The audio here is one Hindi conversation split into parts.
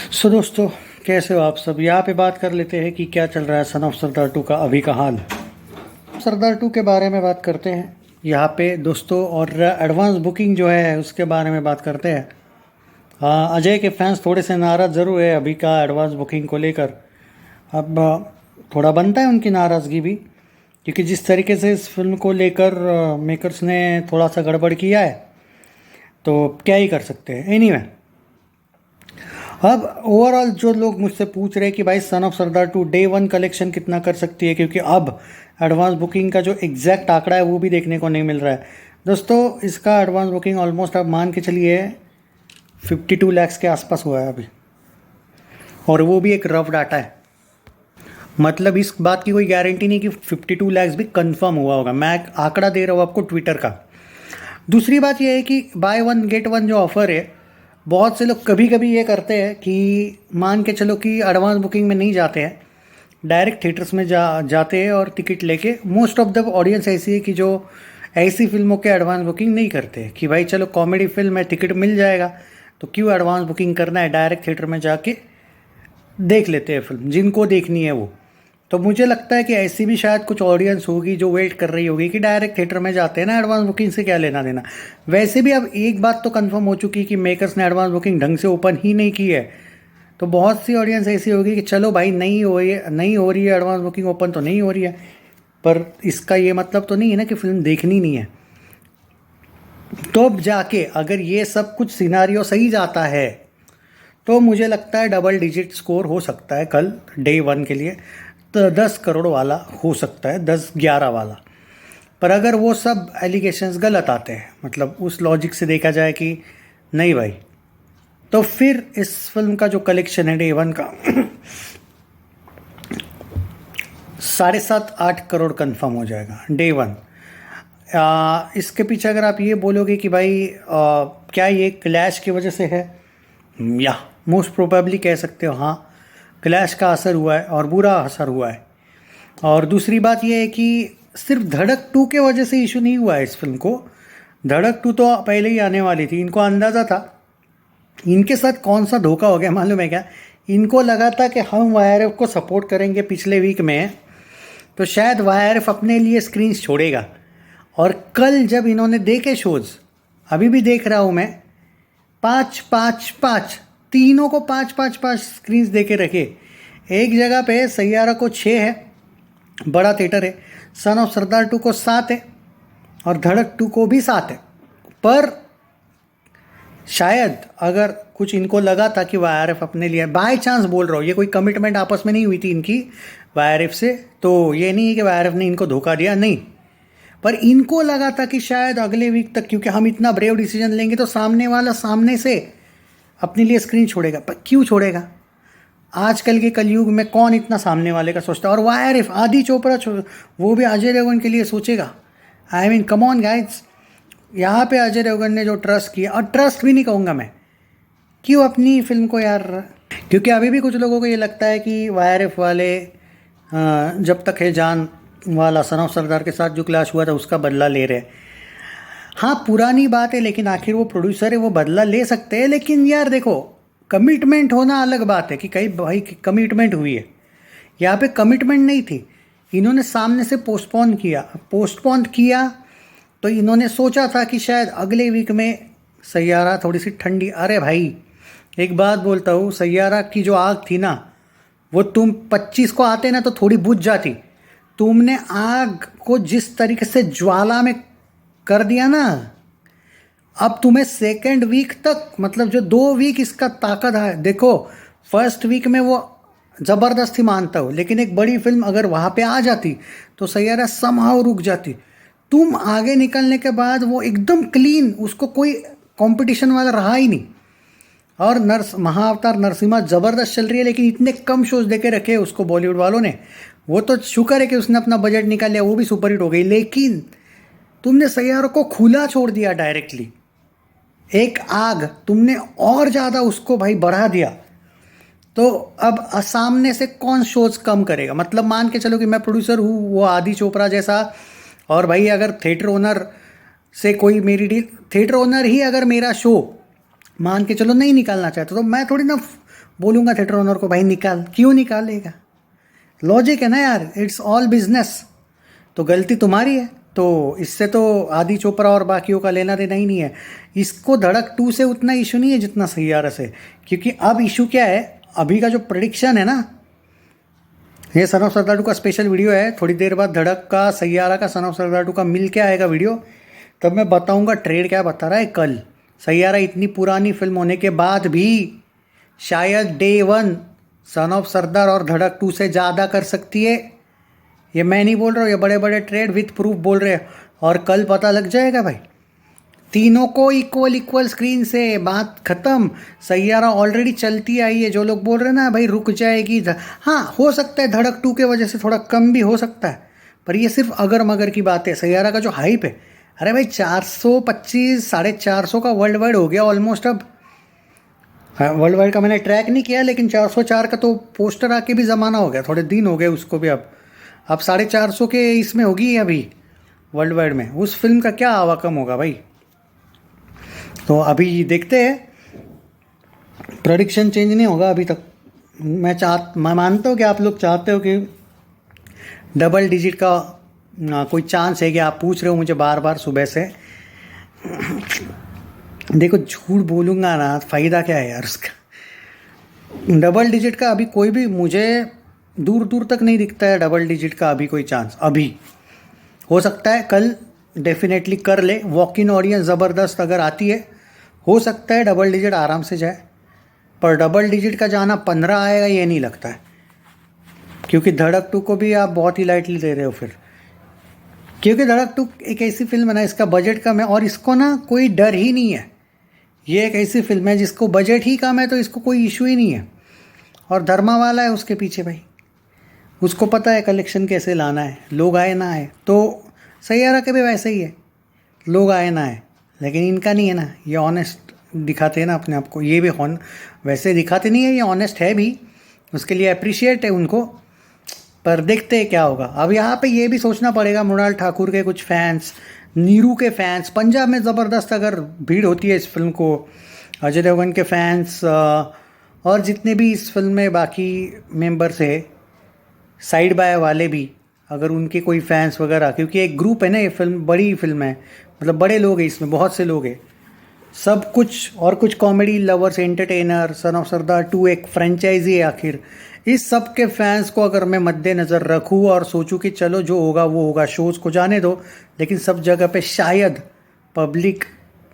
दोस्तों, कैसे हो आप सब। यहाँ पे बात कर लेते हैं कि क्या चल रहा है सन ऑफ सरदार 2 का अभी का हाल। सरदार 2 के बारे में बात करते हैं यहाँ पे दोस्तों, और एडवांस बुकिंग जो है उसके बारे में बात करते हैं। हाँ, अजय के फैंस थोड़े से नाराज़ ज़रूर है अभी का एडवांस बुकिंग को लेकर। अब थोड़ा बनता है उनकी नाराज़गी भी, क्योंकि जिस तरीके से इस फिल्म को लेकर मेकर्स ने थोड़ा सा गड़बड़ किया है, तो क्या ही कर सकते हैं। एनीवे, अब ओवरऑल जो लोग मुझसे पूछ रहे हैं कि भाई सन ऑफ सरदार 2 डे 1 कलेक्शन कितना कर सकती है, क्योंकि अब एडवांस बुकिंग का जो एग्जैक्ट आंकड़ा है वो भी देखने को नहीं मिल रहा है। दोस्तों, इसका एडवांस बुकिंग ऑलमोस्ट आप मान के चलिए 52 लाख के आसपास हुआ है अभी, और वो भी एक रफ डाटा है। मतलब इस बात की कोई गारंटी नहीं कि 52 लाख भी कंफर्म हुआ होगा। मैं आंकड़ा दे रहा हूँ आपको ट्विटर का। दूसरी बात यह है कि बाय वन गेट वन जो ऑफ़र है, बहुत से लोग कभी कभी ये करते हैं कि मान के चलो कि एडवांस बुकिंग में नहीं जाते हैं, डायरेक्ट थिएटर्स में जाते हैं और टिकट लेके। मोस्ट ऑफ द ऑडियंस ऐसी है कि जो ऐसी फिल्मों के एडवांस बुकिंग नहीं करते हैं कि भाई चलो कॉमेडी फिल्म है, टिकट मिल जाएगा तो क्यों एडवांस बुकिंग करना है, डायरेक्ट थिएटर में जाके देख लेते हैं फिल्म जिनको देखनी है वो। तो मुझे लगता है कि ऐसी भी शायद कुछ ऑडियंस होगी जो वेट कर रही होगी कि डायरेक्ट थिएटर में जाते हैं ना, एडवांस बुकिंग से क्या लेना देना। वैसे भी अब एक बात तो कंफर्म हो चुकी है कि मेकर्स ने एडवांस बुकिंग ढंग से ओपन ही नहीं की है। तो बहुत सी ऑडियंस ऐसी होगी कि चलो भाई नहीं हो रही है एडवांस बुकिंग ओपन तो नहीं हो रही है, पर इसका ये मतलब तो नहीं है ना कि फिल्म देखनी नहीं है। तो अब जाके अगर ये सब कुछ सिनारियो सही जाता है तो मुझे लगता है डबल डिजिट स्कोर हो सकता है कल डे 1 के लिए। तो 10 करोड़ वाला हो सकता है, 10-11 वाला। पर अगर वो सब एलिगेशंस गलत आते हैं, मतलब उस लॉजिक से देखा जाए कि नहीं भाई, तो फिर इस फिल्म का जो कलेक्शन है डे 1 का 7.5-8 करोड़ कंफर्म हो जाएगा डे 1। इसके पीछे अगर आप ये बोलोगे कि भाई क्या ये क्लैश की वजह से है, या मोस्ट प्रोबेबली कह सकते हो हाँ, क्लैश का असर हुआ है और बुरा असर हुआ है। और दूसरी बात यह है कि सिर्फ धड़क 2 के वजह से इशू नहीं हुआ है इस फिल्म को। धड़क 2 तो पहले ही आने वाली थी, इनको अंदाज़ा था। इनके साथ कौन सा धोखा हो गया मालूम है क्या? इनको लगा था कि हम वाईआरएफ को सपोर्ट करेंगे पिछले वीक में, तो शायद वाईआरएफ अपने लिए स्क्रीन्स छोड़ेगा। और कल जब इन्होंने देखे शोज़, अभी भी देख रहा हूँ मैं, 5-5-5 तीनों को 5-5-5 स्क्रीन्स दे के रखे। एक जगह पे सैयारा को 6 है, बड़ा थिएटर है, सन ऑफ सरदार 2 को 7 है, और धड़क 2 को भी 7 है। पर शायद अगर कुछ इनको लगा था कि वाईआरएफ अपने लिए, बाय चांस बोल रहा हूँ, ये कोई कमिटमेंट आपस में नहीं हुई थी इनकी वाईआरएफ से, तो ये नहीं है कि वाईआरएफ ने इनको धोखा दिया, नहीं। पर इनको लगा था कि शायद अगले वीक तक, क्योंकि हम इतना ब्रेव डिसीजन लेंगे तो सामने वाला सामने से अपने लिए स्क्रीन छोड़ेगा। पर क्यों छोड़ेगा? आजकल के कलयुग में कौन इतना सामने वाले का सोचता है? और वाईआरएफ आदि चोपड़ा वो भी अजय देवगन के लिए सोचेगा? I mean come on guys, यहाँ पे अजय देवगन ने जो ट्रस्ट किया, और ट्रस्ट भी नहीं कहूँगा मैं, क्यों अपनी फिल्म को यार, क्योंकि अभी भी कुछ लोगों को ये लगता है कि वाईआरएफ वाले जब तक है जान वाला सन ऑफ सरदार के साथ जो क्लैश हुआ था उसका बदला ले रहे। हाँ, पुरानी बात है, लेकिन आखिर वो प्रोड्यूसर है, वो बदला ले सकते हैं। लेकिन यार देखो, कमिटमेंट होना अलग बात है कि कहीं भाई कमिटमेंट हुई है, यहाँ पे कमिटमेंट नहीं थी। इन्होंने सामने से पोस्टपोन किया तो इन्होंने सोचा था कि शायद अगले वीक में सैयारा थोड़ी सी ठंडी। अरे भाई, एक बात बोलता हूँ, सैयारा की जो आग थी ना, वो तुम 25 को आते ना तो थोड़ी बुझ जाती। तुमने आग को जिस तरीके से ज्वाला में कर दिया ना, अब तुम्हें सेकेंड वीक तक, मतलब जो 2 वीक इसका ताकत है। देखो, फर्स्ट वीक में वो ज़बरदस्ती मानता हूँ, लेकिन एक बड़ी फिल्म अगर वहाँ पे आ जाती तो सैयारा समहाउ रुक जाती। तुम आगे निकलने के बाद वो एकदम क्लीन, उसको कोई कंपटीशन वाला रहा ही नहीं। और महाअवतार नरसिम्हा ज़बरदस्त चल रही है, लेकिन इतने कम शोज देके रखे उसको बॉलीवुड वालों ने। वो तो शुक्र है कि उसने अपना बजट निकाल लिया, वो भी सुपरहिट हो गई। लेकिन तुमने सैयारा को खुला छोड़ दिया डायरेक्टली, एक आग तुमने और ज़्यादा उसको भाई बढ़ा दिया। तो अब सामने से कौन शोज कम करेगा? मतलब मान के चलो कि मैं प्रोड्यूसर हूँ, वो आदि चोपड़ा जैसा, और भाई अगर थिएटर ओनर से कोई मेरी डील, थिएटर ओनर ही अगर मेरा शो मान के चलो नहीं निकालना चाहता, तो मैं थोड़ी ना बोलूँगा थिएटर ओनर को भाई निकाल, क्यों निकालेगा? लॉजिक है ना यार, इट्स ऑल बिजनेस। तो गलती तुम्हारी है, तो इससे तो आदि चोपड़ा और बाकियों का लेना देना ही नहीं है। इसको धड़क 2 से उतना इशू नहीं है जितना सैयारा से, क्योंकि अब इशू क्या है, अभी का जो प्रेडिक्शन है ना, ये सन ऑफ सरदार 2 का स्पेशल वीडियो है, थोड़ी देर बाद धड़क का, सैयारा का, सन ऑफ सरदार 2 का मिल के आएगा वीडियो, तब मैं बताऊंगा ट्रेड क्या बता रहा है कल। सैयारा इतनी पुरानी फिल्म होने के बाद भी शायद डे 1 सन ऑफ सरदार और धड़क 2 से ज़्यादा कर सकती है। ये मैं नहीं बोल रहा हूँ, ये बड़े बड़े ट्रेड विथ प्रूफ बोल रहे हैं, और कल पता लग जाएगा भाई। तीनों को इक्वल स्क्रीन से, बात ख़त्म। सैयारा ऑलरेडी चलती आई है, जो लोग बोल रहे हैं ना भाई रुक जाएगी, हाँ हो सकता है धड़क 2 के वजह से थोड़ा कम भी हो सकता है, पर ये सिर्फ अगर मगर की बात है। सैयारा का जो हाइप है, अरे भाई 425 450 का वर्ल्ड वाइड हो गया ऑलमोस्ट अब। हाँ, वर्ल्ड वाइड का मैंने ट्रैक नहीं किया, लेकिन 404 का तो पोस्टर आके भी ज़माना हो गया, थोड़े दिन हो गए उसको भी। अब 450 के इसमें होगी अभी वर्ल्ड वाइड में। उस फिल्म का क्या आवाकम होगा भाई। तो अभी देखते हैं, प्रेडिक्शन चेंज नहीं होगा अभी तक। मैं मानता हूँ कि आप लोग चाहते हो कि डबल डिजिट का कोई चांस है, कि आप पूछ रहे हो मुझे बार बार सुबह से। देखो झूठ बोलूँगा ना, फ़ायदा क्या है यार उसका। डबल डिजिट का अभी कोई भी, मुझे दूर दूर तक नहीं दिखता है डबल डिजिट का अभी कोई चांस। अभी हो सकता है कल डेफिनेटली कर ले, वॉक इन ऑडियंस ज़बरदस्त अगर आती है, हो सकता है डबल डिजिट आराम से जाए, पर डबल डिजिट का जाना 15 आएगा ये नहीं लगता है, क्योंकि धड़क 2 को भी आप बहुत ही लाइटली ले रहे हो फिर। क्योंकि धड़क 2 एक ऐसी फिल्म है ना, इसका बजट कम है और इसको ना कोई डर ही नहीं है। ये एक ऐसी फिल्म है जिसको बजट ही कम है, तो इसको कोई इशू ही नहीं है। और धर्मा वाला है उसके पीछे भाई, उसको पता है कलेक्शन कैसे लाना है, लोग आए ना आए। तो सैयारा के भी वैसे ही है, लोग आए ना आए, लेकिन इनका नहीं है ना, ये ऑनेस्ट दिखाते हैं ना अपने आप को। ये भी वैसे दिखाते नहीं है, ये ऑनेस्ट है भी, उसके लिए अप्रिशिएट है उनको। पर देखते हैं क्या होगा। अब यहाँ पे ये भी सोचना पड़ेगा, मृणाल ठाकुर के कुछ फैंस, नीरू के फैंस, पंजाब में ज़बरदस्त अगर भीड़ होती है इस फिल्म को, अजय देवगन के फैंस और जितने भी इस फिल्म में बाकी मेंबर्स है, साइड बाय वाले भी, अगर उनके कोई फैंस वगैरह, क्योंकि एक ग्रुप है ना, ये फिल्म बड़ी फिल्म है, मतलब बड़े लोग हैं इसमें, बहुत से लोग हैं, सब कुछ और कुछ comedy lovers, entertainer, son of Sardaar 2 एक फ्रेंचाइजी है आखिर। इस सब के फैंस को अगर मैं मद्देनज़र रखूँ और सोचूं कि चलो जो होगा वो होगा, शोज़ को जाने दो, लेकिन सब जगह पे शायद पब्लिक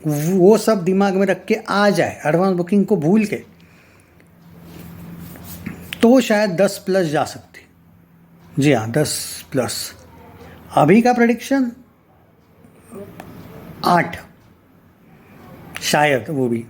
वो सब दिमाग में रख के आ जाए, एडवांस बुकिंग को भूल के, तो शायद 10+ जा सकती। जी हाँ 10+। अभी का प्रेडिक्शन 8 शायद, वो भी